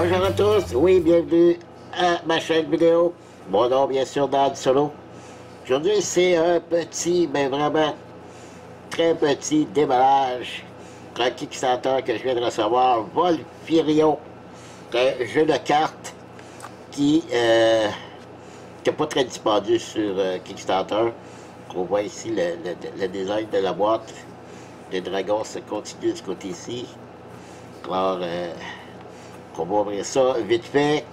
Bonjour à tous, oui, bienvenue à ma chaîne vidéo. Mon nom, bien sûr, Dan Solo. Aujourd'hui, c'est un petit, mais vraiment très petit déballage d'un Kickstarter que je viens de recevoir, Volfirion, un jeu de cartes qui n'est pas très dispendieux sur Kickstarter. On voit ici le design de la boîte. Le dragon se continue de ce côté-ci. Alors, on va ouvrir ça vite fait.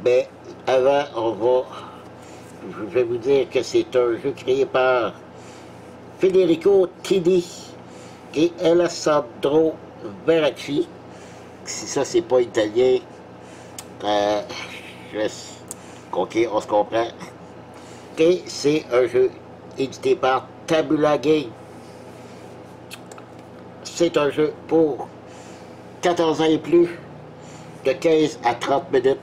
Mais avant, je vais vous dire que c'est un jeu créé par Federico Tini et Alessandro Veracci. Si ça, c'est pas italien, ok, on se comprend. Et c'est un jeu édité par Tabula Game. C'est un jeu pour 14 ans et plus, de 15 à 30 minutes,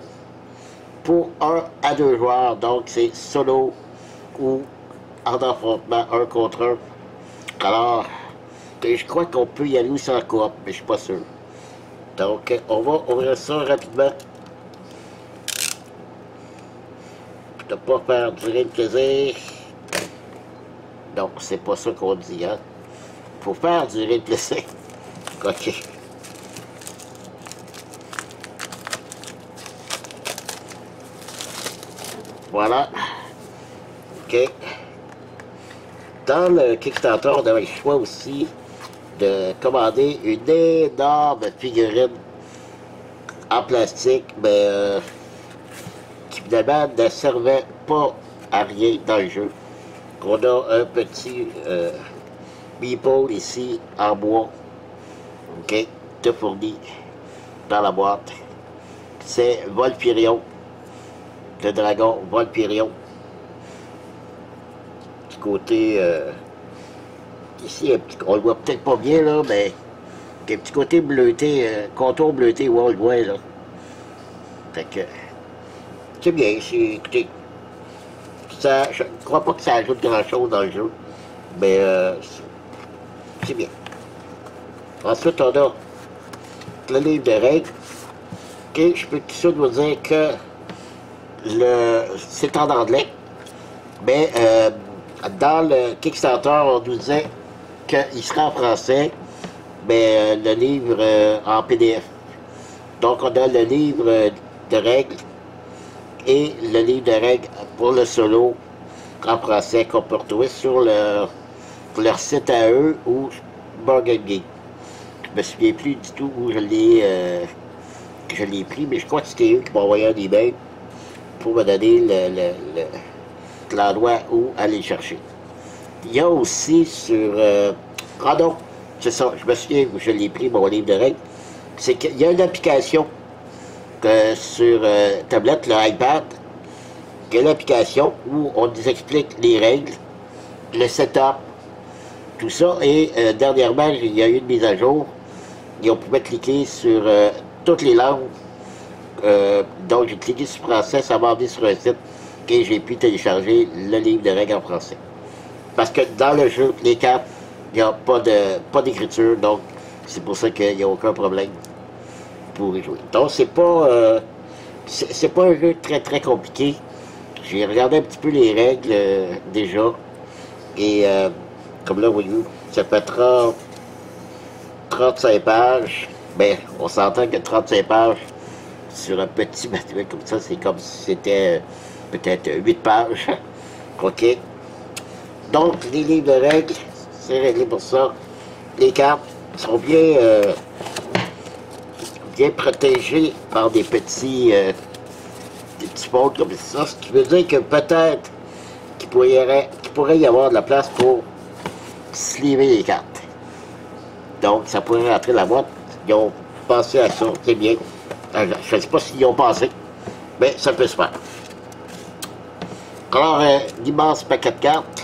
pour 1 à 2 joueurs. Donc c'est solo ou en affrontement 1 contre 1. Alors, je crois qu'on peut y aller aussi en coop, mais je suis pas sûr. Donc on va ouvrir ça rapidement. De pas faire durer le plaisir. Donc c'est pas ça qu'on dit, hein. Faut faire durer le plaisir. Ok. Voilà. OK. Dans le Kickstarter, on avait le choix aussi de commander une énorme figurine en plastique, mais qui finalement ne servait pas à rien dans le jeu. On a un petit meeple ici en bois. OK. Tout fourni dans la boîte. C'est Volfirion. Le dragon Volfirion. Du côté ici, on le voit peut-être pas bien là, mais il y a un petit côté bleuté, contour bleuté, ouais, on le voit là. Fait que c'est bien, écoutez, ça, je ne crois pas que ça ajoute grand chose dans le jeu, mais c'est bien. Ensuite, on a le livre de règles. Et je peux tout de suite vous dire que c'est en anglais, mais dans le Kickstarter, on nous disait qu'il serait en français, mais le livre en PDF. Donc on a le livre de règles et le livre de règles pour le solo en français qu'on peut retrouver sur leur site à eux ou Board Game Geek. Je me souviens plus du tout où je l'ai pris, mais je crois que c'était eux qui m'ont envoyé un email pour me donner l'endroit où aller chercher. Il y a aussi sur... ah non, c'est ça, je me souviens où je l'ai pris, mon livre de règles. C'est qu'il y a une application sur tablette, le iPad, il y a une application où on nous explique les règles, le setup, tout ça. Et dernièrement, il y a eu une mise à jour et on pouvait cliquer sur toutes les langues. Donc j'ai cliqué sur français, ça m'a emmené sur un site et j'ai pu télécharger le livre de règles en français. Parce que dans le jeu, les cartes, il n'y a pas d'écriture, donc c'est pour ça qu'il n'y a aucun problème pour y jouer. Donc c'est pas un jeu très très compliqué. J'ai regardé un petit peu les règles déjà et comme là, voyez-vous, ça fait 35 pages. Ben, on s'entend que 35 pages sur un petit manuel comme ça, c'est comme si c'était peut-être 8 pages. OK. Donc, les livres de règles, c'est réglé pour ça. Les cartes sont bien protégées par des petits folds comme ça, ce qui veut dire que peut-être qu'il pourrait y avoir de la place pour sliver les cartes. Donc, ça pourrait rentrer dans la boîte. Ils ont pensé à ça, c'est bien. Je ne sais pas s'ils y ont pensé, mais ça peut se faire. Alors, l'immense paquet de cartes.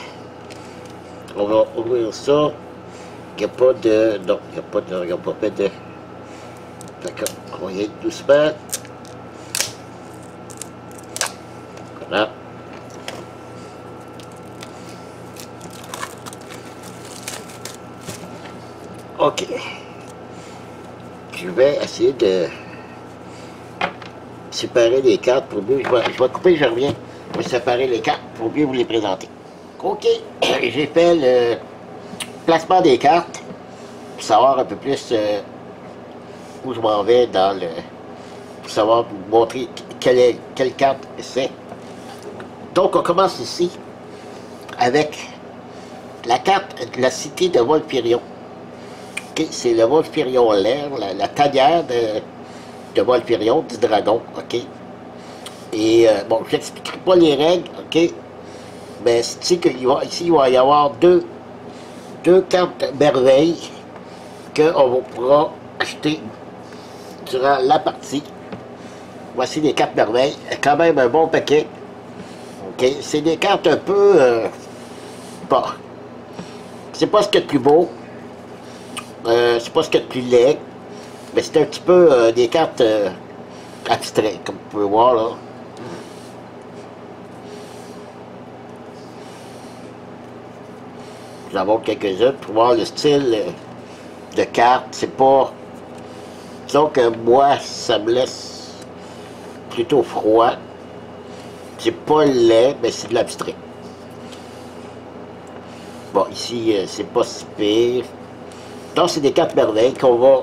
On va ouvrir ça. Il n'y a pas de... Non, il n'y a pas fait de... D'accord, on va y aller doucement. Voilà. OK. Je vais essayer de séparer les cartes pour mieux. Je vais couper, je reviens. Je vais séparer les cartes pour mieux vous les présenter. OK, j'ai fait le placement des cartes pour savoir un peu plus où je m'en vais dans le. Pour savoir, vous montrer quelle carte c'est. Donc, on commence ici avec la carte de la cité de Volpirion. Okay, c'est le Volpirion l'air, la tanière de Volpirion, du dragon. OK? Et bon, je n'expliquerai pas les règles, OK? Mais ici, il va y avoir deux cartes merveilles qu'on pourra acheter durant la partie. Voici les cartes merveilles. Quand même un bon paquet. OK? C'est des cartes un peu. Bon. C'est pas ce qu'il y a de plus beau. C'est pas ce qu'il y a de plus laid. Mais c'est un petit peu des cartes abstraites, comme vous pouvez voir là. Je vous en montre quelques-unes pour voir le style de carte. C'est pas. Disons que moi, ça me laisse plutôt froid. C'est pas laid, mais c'est de l'abstrait. Bon, ici, c'est pas si pire. Donc, c'est des cartes merveilles qu'on va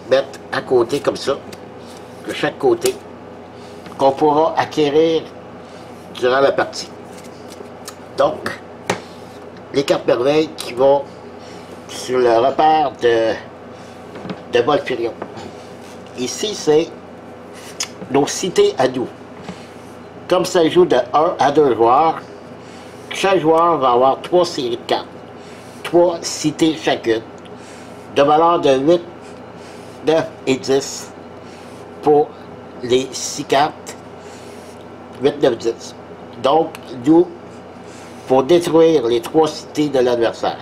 mettre à côté comme ça, de chaque côté, qu'on pourra acquérir durant la partie. Donc, les cartes merveilles qui vont sur le repère de Volpirion. Ici, c'est nos cités à nous. Comme ça joue de 1 à 2 joueurs, chaque joueur va avoir 3 séries de cartes. 3 cités chacune, de valeur de 8, 9 et 10 pour les 6 cartes. 8, 9, 10. Donc, nous, pour détruire les 3 cités de l'adversaire,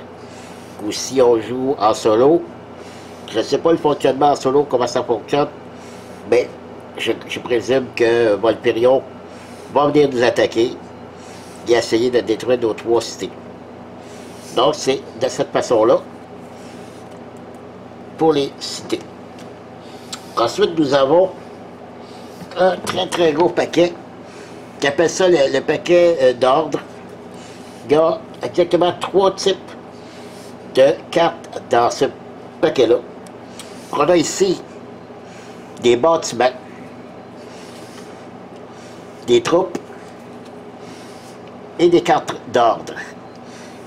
ou si on joue en solo, je ne sais pas le fonctionnement en solo, comment ça fonctionne, mais je présume que Volpirion va venir nous attaquer et essayer de détruire nos 3 cités. Donc, c'est de cette façon-là pour les cités. Ensuite, nous avons un très gros paquet qui appelle ça le paquet d'ordre. Il y a exactement 3 types de cartes dans ce paquet-là. On a ici des bâtiments, des troupes et des cartes d'ordre.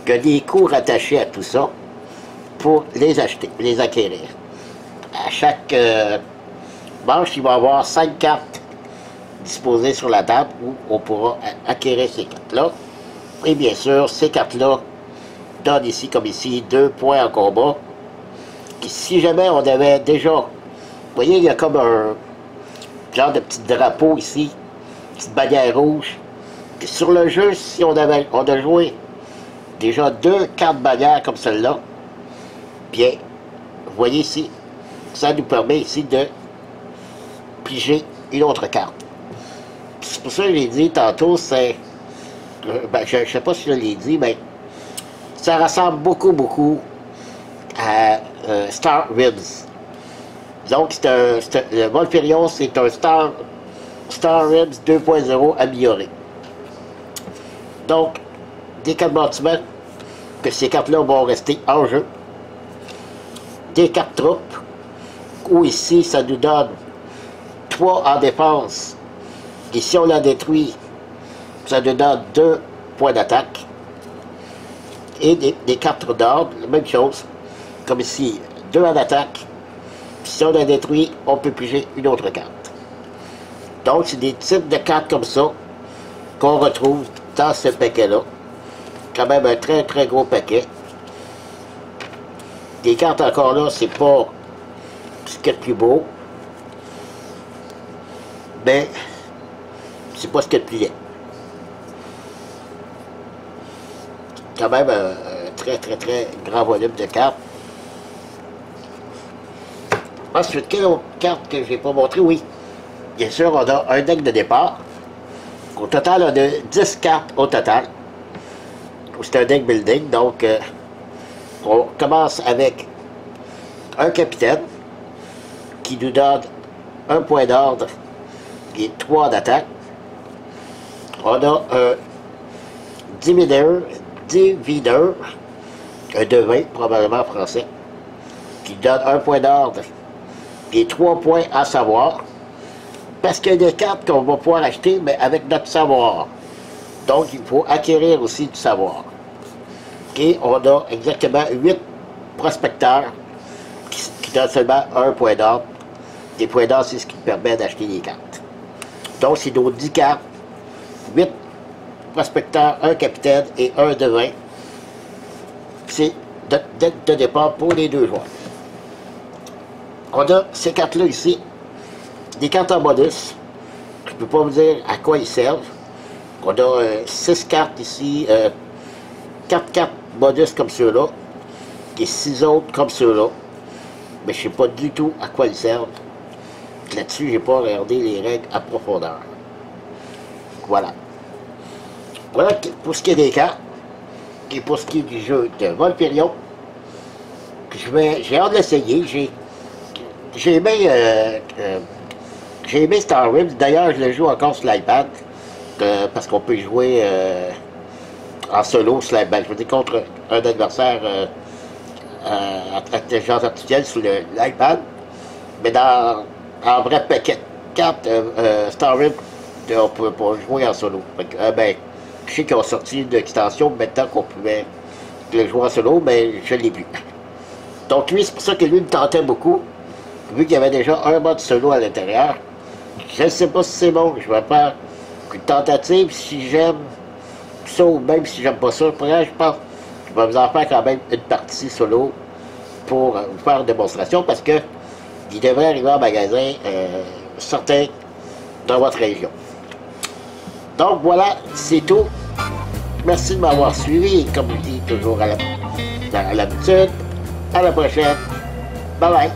Il y a des coûts rattachés à tout ça pour les acheter, les acquérir. À chaque manche, il va y avoir 5 cartes disposées sur la table où on pourra acquérir ces cartes-là. Et bien sûr, ces cartes-là donnent ici, comme ici, 2 points en combat. Et si jamais on avait déjà... Vous voyez, il y a comme un genre de petit drapeau ici, une petite bannière rouge. Et sur le jeu, si on a joué déjà 2 cartes bannières comme celle-là, bien, vous voyez ici, ça nous permet ici de piger une autre carte. C'est pour ça que j'ai dit tantôt, c'est... Ben, je ne sais pas si je l'ai dit, mais ça ressemble beaucoup à Star Ribs. Donc, le Volpirion, c'est un Star Ribs 2.0 amélioré. Donc, des cartes bâtiments, que ces cartes-là vont rester en jeu. Des cartes troupes, où ici, ça nous donne 3 en défense. Et si on la détruit, ça nous donne 2 points d'attaque. Et des cartes d'ordre, la même chose. Comme ici, 2 en attaque. Si on la détruit, on peut piger une autre carte. Donc, c'est des types de cartes comme ça qu'on retrouve dans ce paquet-là. Quand même un très gros paquet. Des cartes encore là, c'est pas ce qu'il y a de plus beau. Mais c'est pas ce qu'il y a de plus laid. Quand même un très grand volume de cartes. Ensuite, quelle autre carte que je n'ai pas montré? Oui. Bien sûr, on a un deck de départ. Au total, on a 10 cartes au total. C'est un deck building, donc on commence avec un capitaine qui nous donne un point d'ordre et 3 d'attaque. On a un divideur, un devin, probablement français, qui donne 1 point d'ordre et 3 points à savoir. Parce qu'il y a des cartes qu'on va pouvoir acheter, mais avec notre savoir. Donc, il faut acquérir aussi du savoir. Et on a exactement 8 prospecteurs qui donnent seulement 1 point d'ordre. Les points d'ordre, c'est ce qui permet d'acheter les cartes. Donc, c'est nos 10 cartes, 8 prospecteurs, 1 capitaine et 1 devin. C'est de départ pour les 2 joueurs. On a ces cartes-là ici, des cartes en bonus. Je ne peux pas vous dire à quoi ils servent. On a 6 cartes ici, 4 cartes bonus comme ceux-là, et 6 autres comme ceux-là. Mais je ne sais pas du tout à quoi ils servent. Là-dessus, je n'ai pas regardé les règles à profondeur. Voilà. Voilà pour ce qui est des cartes. Et pour ce qui est du jeu de Volperion, j'ai hâte de l'essayer. J'ai aimé Star Realms. D'ailleurs, je le joue encore sur l'iPad. Parce qu'on peut jouer en solo sur l'iPad. Je veux dire, contre un adversaire intelligence artificielle sur l'iPad. Mais en vrai paquet de cartes, Star Realms, on ne pouvait pas jouer en solo. Ben, je sais qu'ils ont sorti une extension maintenant qu'on pouvait le jouer en solo, mais je ne l'ai plus. Donc lui, c'est pour ça que lui me tentait beaucoup, vu qu'il y avait déjà un mode solo à l'intérieur. Je ne sais pas si c'est bon, je vais faire une tentative, si j'aime ça ou même si j'aime pas ça. Pour là, je pense que je vais vous en faire quand même une partie solo pour vous faire une démonstration, parce que il devrait arriver en magasin certains dans votre région. Donc voilà, c'est tout. Merci de m'avoir suivi et comme je dis toujours à l'habitude, à la prochaine. Bye bye.